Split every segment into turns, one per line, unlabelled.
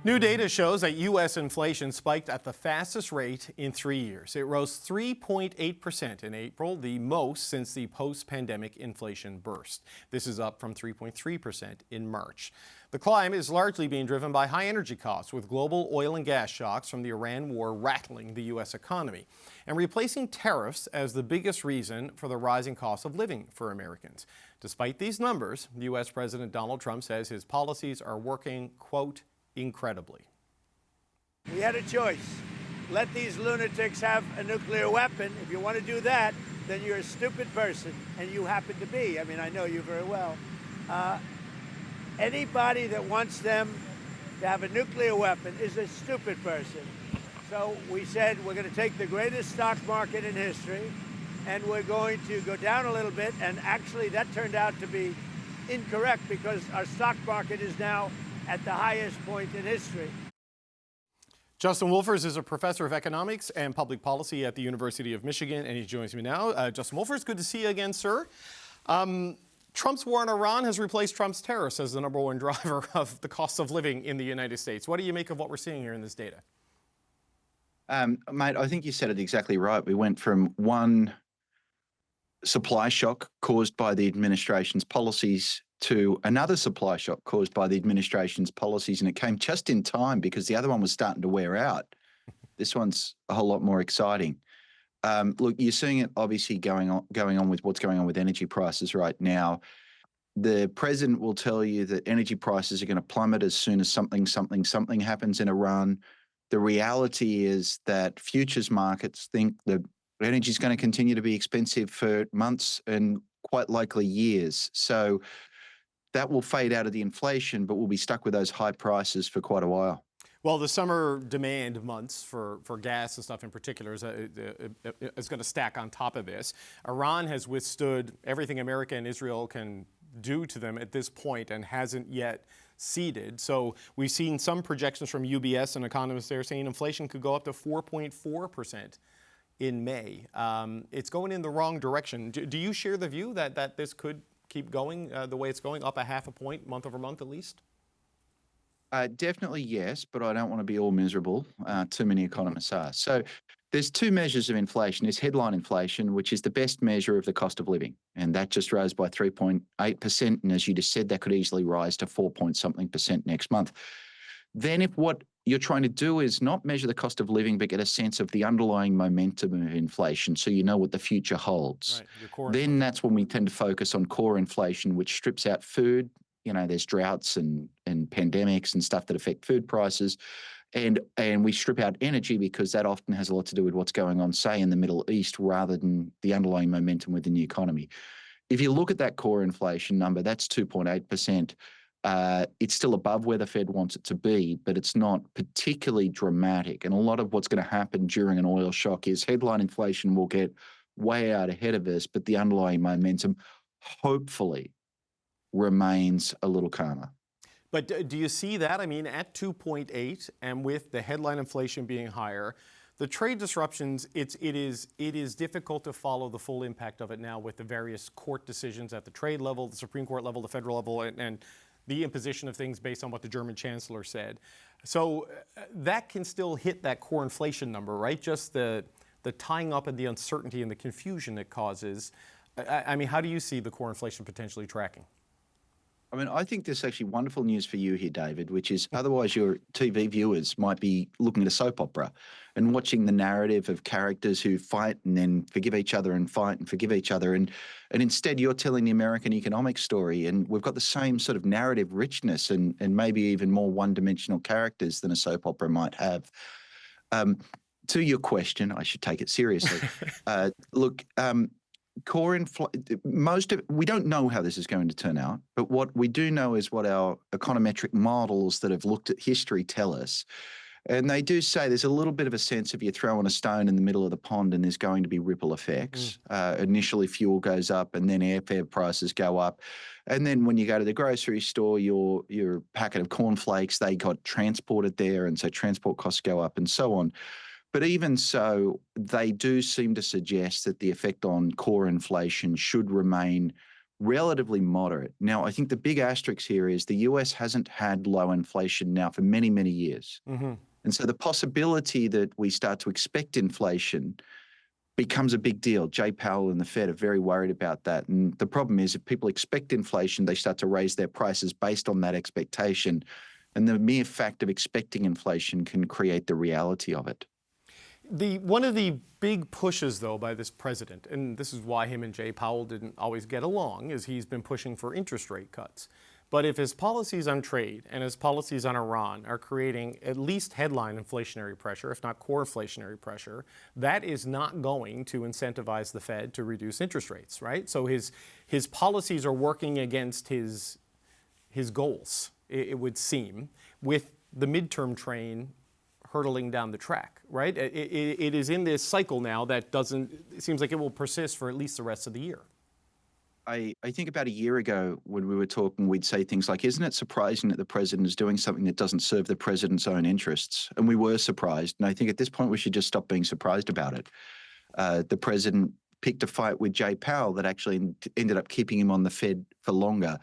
New data shows that U.S. inflation spiked at the fastest rate in 3 years. It rose 3.8% in April, the most since the post-pandemic inflation burst. This is up from 3.3% in March. The climb is largely being driven by high energy costs, with global oil and gas shocks from the Iran war rattling the U.S. economy and replacing tariffs as the biggest reason for the rising cost of living for Americans. Despite these numbers, U.S. President Donald Trump says his policies are working, quote, incredibly.
We had a choice. Let these lunatics have a nuclear weapon. If you want to do that, then you're a stupid person, and you happen to be. I mean, I know you very well. Anybody that wants them to have a nuclear weapon is a stupid person. So we said we're going to take the greatest stock market in history, and we're going to go down a little bit, and actually that turned out to be incorrect because our stock market is now at the highest point in history.
Justin Wolfers is a professor of economics and public policy at the University of Michigan, and he joins me now. Justin Wolfers, good to see you again, sir. Trump's war on Iran has replaced Trump's tariffs as the #1 driver of the cost of living in the United States. What do you make of what we're seeing here in this data?
Mate, I think you said it exactly right. We went from one supply shock caused by the administration's policies to another supply shock caused by the administration's policies, and it came just in time because the other one was starting to wear out. This one's a whole lot more exciting. Look, you're seeing it obviously going on with what's going on with energy prices right now. The president will tell you that energy prices are going to plummet as soon as something happens in Iran. The reality is that futures markets think that energy is going to continue to be expensive for months and quite likely years. So that will fade out of the inflation, but we'll be stuck with those high prices for quite a while.
Well, the summer demand months for gas and stuff in particular is going to stack on top of this. Iran has withstood everything America and Israel can do to them at this point and hasn't yet ceded. So we've seen some projections from UBS and economists there saying inflation could go up to 4.4% in May. It's going in the wrong direction. Do you share the view that this could keep going the way it's going, up 0.5 point, month over month at least?
Definitely yes, but I don't want to be all miserable. Too many economists are. So there's two measures of inflation. There's headline inflation, which is the best measure of the cost of living, and that just rose by 3.8%. And as you just said, that could easily rise to 4-point-something% next month. Then if what you're trying to do is not measure the cost of living, but get a sense of the underlying momentum of inflation so you know what the future holds, right, then that's when we tend to focus on core inflation, which strips out food. You know, there's droughts and pandemics and stuff that affect food prices. And we strip out energy because that often has a lot to do with what's going on, say, in the Middle East, rather than the underlying momentum within the economy. If you look at that core inflation number, that's 2.8%. It's still above where the Fed wants it to be, but it's not particularly dramatic. And a lot of what's going to happen during an oil shock is headline inflation will get way out ahead of us, but the underlying momentum hopefully remains a little calmer.
But do you see that? I mean, at 2.8 and with the headline inflation being higher, the trade disruptions, it is difficult to follow the full impact of it now with the various court decisions at the trade level, the Supreme Court level, the federal level, and the imposition of things based on what the German chancellor said. So that can still hit that core inflation number, right? Just the tying up and the uncertainty and the confusion it causes. I mean, how do you see the core inflation potentially tracking?
I mean, I think this is actually wonderful news for you here, David, which is otherwise your TV viewers might be looking at a soap opera and watching the narrative of characters who fight and then forgive each other and fight and forgive each other. And instead you're telling the American economic story, and we've got the same sort of narrative richness and maybe even more one-dimensional characters than a soap opera might have. To your question, I should take it seriously. Look, we don't know how this is going to turn out, but what we do know is what our econometric models that have looked at history tell us. And they do say there's a little bit of a sense of you throwing a stone in the middle of the pond and there's going to be ripple effects. Initially fuel goes up and then airfare prices go up. And then when you go to the grocery store, your packet of cornflakes, they got transported there, and so transport costs go up and so on. But even so, they do seem to suggest that the effect on core inflation should remain relatively moderate. Now, I think the big asterisk here is the US hasn't had low inflation now for many, many years. And so the possibility that we start to expect inflation becomes a big deal. Jay Powell and the Fed are very worried about that. And the problem is if people expect inflation, they start to raise their prices based on that expectation. And the mere fact of expecting inflation can create the reality of it.
One of the big pushes, though, by this president, and this is why him and Jay Powell didn't always get along, is he's been pushing for interest rate cuts. But if his policies on trade and his policies on Iran are creating at least headline inflationary pressure, if not core inflationary pressure, that is not going to incentivize the Fed to reduce interest rates, right? So his policies are working against his goals, it would seem, with the midterm train hurtling down the track, right? It is in this cycle now that it seems like it will persist for at least the rest of the year.
I think about a year ago when we were talking, we'd say things like, isn't it surprising that the president is doing something that doesn't serve the president's own interests? And we were surprised. And I think at this point, we should just stop being surprised about it. The president picked a fight with Jay Powell that actually ended up keeping him on the Fed for longer.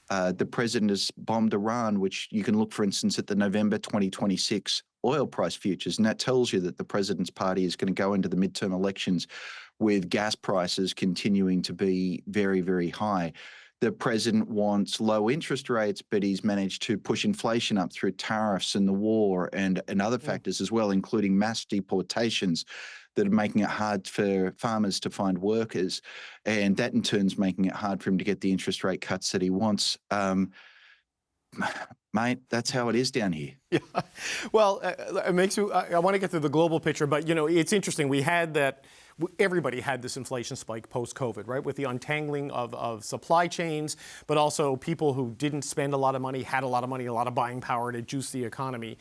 The president has bombed Iran, which you can look, for instance, at the November 2026 oil price futures. And that tells you that the president's party is going to go into the midterm elections with gas prices continuing to be very, very high. The president wants low interest rates, but he's managed to push inflation up through tariffs and the war and other factors as well, including mass deportations that are making it hard for farmers to find workers. And that in turn is making it hard for him to get the interest rate cuts that he wants. Mate, that's how it is down here.
Yeah. Well, it makes you, I want to get to the global picture, but it's interesting. Everybody had this inflation spike post-COVID, right? With the untangling of supply chains, but also people who didn't spend a lot of money, had a lot of money, a lot of buying power to juice the economy.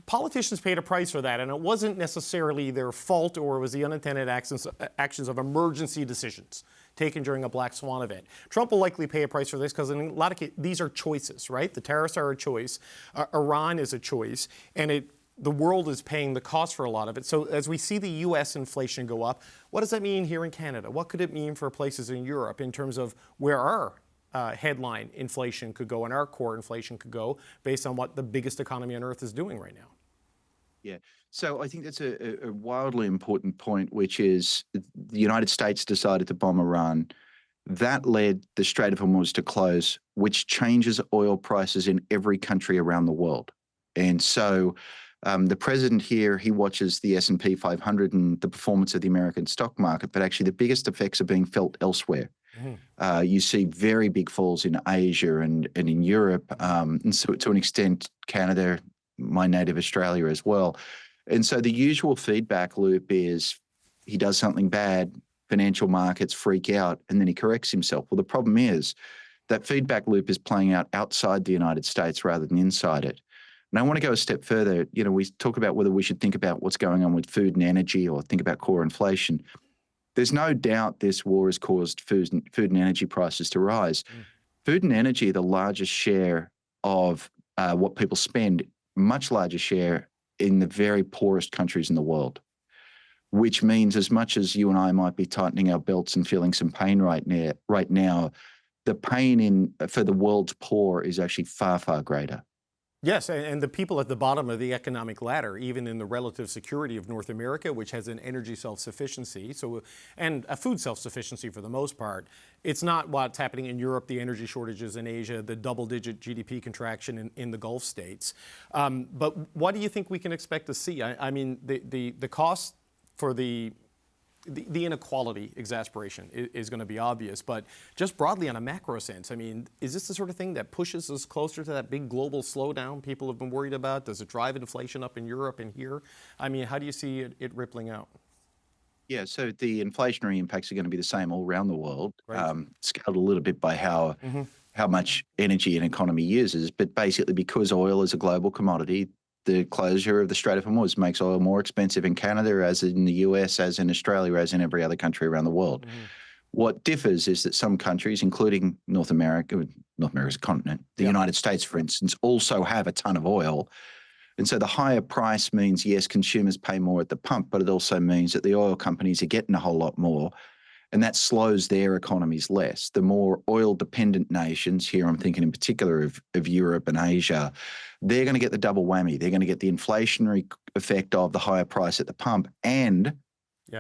Politicians paid a price for that, and it wasn't necessarily their fault, or it was the unintended actions of emergency decisions taken during a black swan event. Trump will likely pay a price for this because in a lot of cases, these are choices, right? The tariffs are a choice. Iran is a choice, and the world is paying the cost for a lot of it. So as we see the U.S. inflation go up, what does that mean here in Canada? What could it mean for places in Europe in terms of where our headline inflation could go and our core inflation could go based on what the biggest economy on earth is doing right now?
Yeah. So I think that's a wildly important point, which is the United States decided to bomb Iran. That led the Strait of Hormuz to close, which changes oil prices in every country around the world. And so the president here, he watches the S&P 500 and the performance of the American stock market, but actually the biggest effects are being felt elsewhere. You see very big falls in Asia and in Europe, and so to an extent, Canada, my native Australia as well. And so the usual feedback loop is he does something bad, financial markets freak out, and then he corrects himself. Well, the problem is that feedback loop is playing out outside the United States rather than inside it. And I want to go a step further. We talk about whether we should think about what's going on with food and energy or think about core inflation. There's no doubt this war has caused food and energy prices to rise. Food and energy are the largest share of what people spend, much larger share in the very poorest countries in the world, which means as much as you and I might be tightening our belts and feeling some pain right now, the pain for the world's poor is actually far, far greater.
Yes, and the people at the bottom of the economic ladder, even in the relative security of North America, which has an energy self-sufficiency, and a food self-sufficiency for the most part, it's not what's happening in Europe, the energy shortages in Asia, the double-digit GDP contraction in the Gulf states. But what do you think we can expect to see? I mean, the cost for the inequality exasperation is going to be obvious, but just broadly on a macro sense, I mean, is this the sort of thing that pushes us closer to that big global slowdown people have been worried about? Does it drive inflation up in Europe and here? I mean, how do you see it rippling out?
Yeah, so the inflationary impacts are going to be the same all around the world,
Right.
scaled a little bit by how much energy an economy uses, but basically because oil is a global commodity, the closure of the Strait of Hormuz makes oil more expensive in Canada, as in the US, as in Australia, as in every other country around the world. What differs is that some countries, including North America's continent, the United States, for instance, also have a ton of oil. And so the higher price means, yes, consumers pay more at the pump, but it also means that the oil companies are getting a whole lot more. and that slows their economies less. The more oil-dependent nations, here I'm thinking in particular of Europe and Asia, they're going to get the double whammy. They're going to get the inflationary effect of the higher price at the pump, and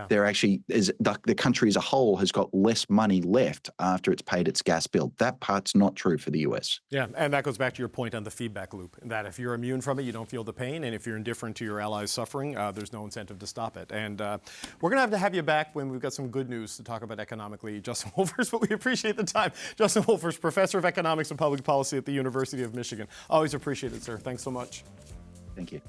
they're actually, the country as a whole has got less money left after it's paid its gas bill. That part's not true for the US.
Yeah, and that goes back to your point on the feedback loop, that if you're immune from it, you don't feel the pain, and if you're indifferent to your allies suffering, there's no incentive to stop it. And we're going to have you back when we've got some good news to talk about economically, Justin Wolfers, but we appreciate the time. Justin Wolfers, Professor of Economics and Public Policy at the University of Michigan. Always appreciate it, sir. Thanks so much.
Thank you.